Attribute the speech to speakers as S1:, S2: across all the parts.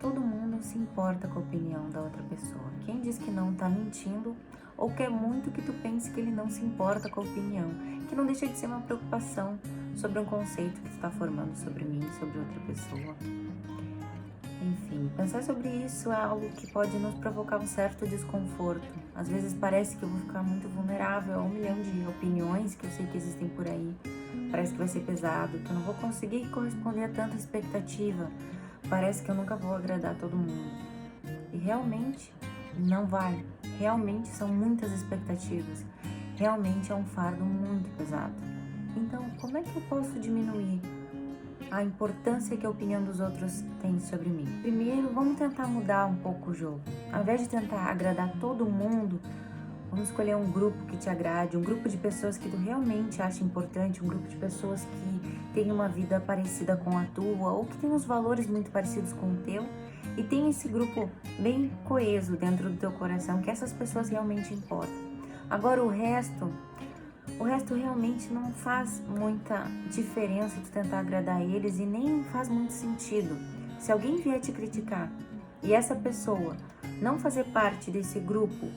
S1: Todo mundo se importa com a opinião da outra pessoa. Quem diz que não tá mentindo ou quer muito que tu pense que ele não se importa com a opinião, que não deixa de ser uma preocupação sobre um conceito que tu tá formando sobre mim, sobre outra pessoa. Enfim, pensar sobre isso é algo que pode nos provocar um certo desconforto. Às vezes parece que eu vou ficar muito vulnerável a 1 milhão de opiniões que eu sei que existem por aí. Parece que vai ser pesado, que eu não vou conseguir corresponder a tanta expectativa. Parece que eu nunca vou agradar todo mundo. E realmente não vai. Realmente são muitas expectativas. Realmente é um fardo muito pesado. Então, como é que eu posso diminuir a importância que a opinião dos outros tem sobre mim? Primeiro, vamos tentar mudar um pouco o jogo. Ao invés de tentar agradar todo mundo, vamos escolher um grupo que te agrade, um grupo de pessoas que tu realmente acha importante, um grupo de pessoas que tem uma vida parecida com a tua ou que tem uns valores muito parecidos com o teu e tem esse grupo bem coeso dentro do teu coração, que essas pessoas realmente importam. Agora o resto realmente não faz muita diferença tu tentar agradar eles e nem faz muito sentido. Se alguém vier te criticar e essa pessoa não fazer parte desse grupo,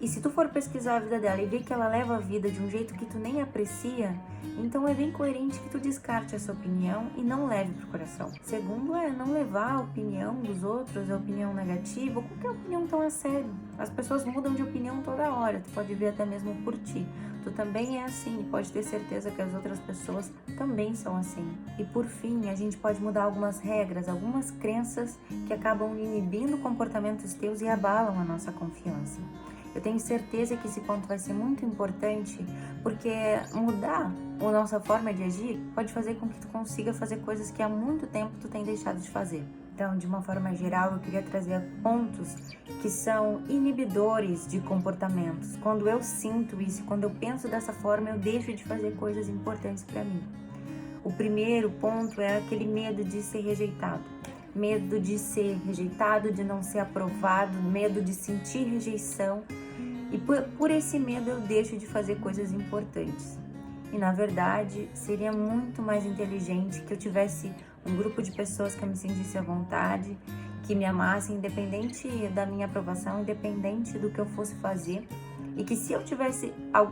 S1: e se tu for pesquisar a vida dela e ver que ela leva a vida de um jeito que tu nem aprecia, então é bem coerente que tu descarte essa opinião e não leve pro coração. Segundo é não levar a opinião dos outros, a opinião negativa, ou qualquer opinião tão a sério. As pessoas mudam de opinião toda hora, tu pode ver até mesmo por ti. Tu também é assim e pode ter certeza que as outras pessoas também são assim. E por fim, a gente pode mudar algumas regras, algumas crenças que acabam inibindo comportamentos teus e abalam a nossa confiança. Eu tenho certeza que esse ponto vai ser muito importante, porque mudar a nossa forma de agir pode fazer com que tu consiga fazer coisas que há muito tempo tu tem deixado de fazer. Então, de uma forma geral, eu queria trazer pontos que são inibidores de comportamentos. Quando eu sinto isso, quando eu penso dessa forma, eu deixo de fazer coisas importantes para mim. O primeiro ponto é aquele medo de ser rejeitado. Medo de ser rejeitado, de não ser aprovado, medo de sentir rejeição. E por esse medo eu deixo de fazer coisas importantes. E na verdade, seria muito mais inteligente que eu tivesse um grupo de pessoas que eu me sentisse à vontade, que me amassem, independente da minha aprovação, independente do que eu fosse fazer. E que se eu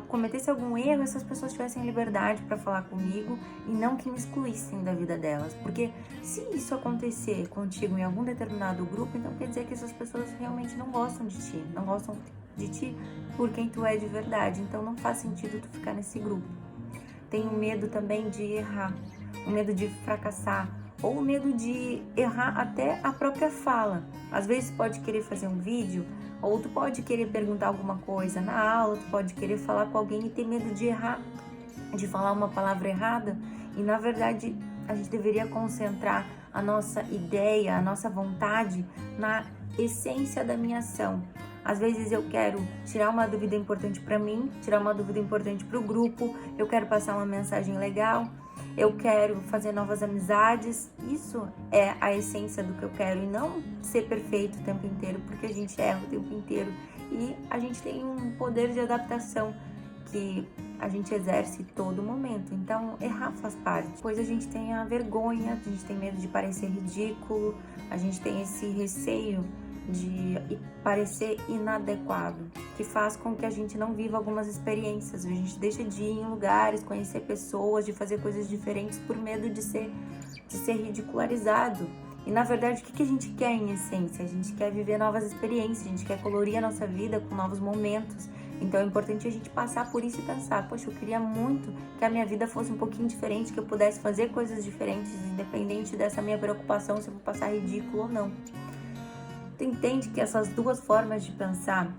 S1: cometesse algum erro, essas pessoas tivessem liberdade para falar comigo e não que me excluíssem da vida delas. Porque se isso acontecer contigo em algum determinado grupo, então quer dizer que essas pessoas realmente não gostam de ti, não gostam de ti por quem tu é de verdade. Então não faz sentido tu ficar nesse grupo. Tenho medo também de errar, o medo de fracassar, ou o medo de errar até a própria fala. Às vezes pode querer fazer um vídeo, ou tu pode querer perguntar alguma coisa na aula, tu pode querer falar com alguém e ter medo de errar, de falar uma palavra errada. E na verdade a gente deveria concentrar a nossa ideia, a nossa vontade na essência da minha ação. Às vezes eu quero tirar uma dúvida importante para mim, tirar uma dúvida importante para o grupo, eu quero passar uma mensagem legal, eu quero fazer novas amizades. Isso é a essência do que eu quero e não ser perfeito o tempo inteiro, porque a gente erra o tempo inteiro e a gente tem um poder de adaptação que a gente exerce todo momento. Então, errar faz parte. Depois a gente tem a vergonha, a gente tem medo de parecer ridículo, a gente tem esse receio de parecer inadequado, que faz com que a gente não viva algumas experiências. A gente deixa de ir em lugares, conhecer pessoas, de fazer coisas diferentes por medo de ser ridicularizado. E na verdade, o que a gente quer em essência? A gente quer viver novas experiências, a gente quer colorir a nossa vida com novos momentos. Então é importante a gente passar por isso e pensar, poxa, eu queria muito que a minha vida fosse um pouquinho diferente, que eu pudesse fazer coisas diferentes, independente dessa minha preocupação se eu vou passar ridículo ou não. Tu entende que essas duas formas de pensar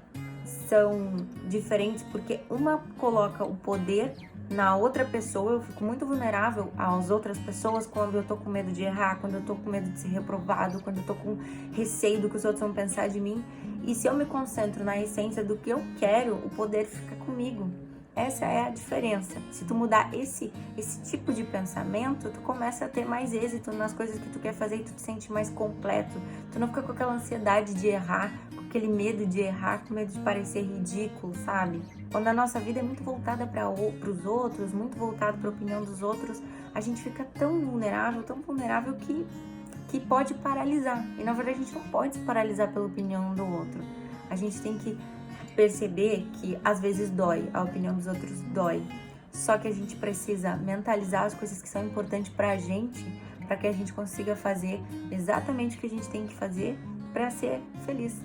S1: são diferentes porque uma coloca o poder na outra pessoa. Eu fico muito vulnerável às outras pessoas quando eu tô com medo de errar, quando eu tô com medo de ser reprovado, quando eu tô com receio do que os outros vão pensar de mim. E se eu me concentro na essência do que eu quero, o poder fica comigo. Essa é a diferença. Se tu mudar esse tipo de pensamento, tu começa a ter mais êxito nas coisas que tu quer fazer e tu te sente mais completo. Tu não fica com aquela ansiedade de errar, com aquele medo de errar, com medo de parecer ridículo, sabe? Quando a nossa vida é muito voltada para os outros, muito voltada para a opinião dos outros, a gente fica tão vulnerável que que pode paralisar. E na verdade a gente não pode se paralisar pela opinião do outro. A gente tem que perceber que às vezes dói, a opinião dos outros dói. Só que a gente precisa mentalizar as coisas que são importantes pra gente, para que a gente consiga fazer exatamente o que a gente tem que fazer para ser feliz.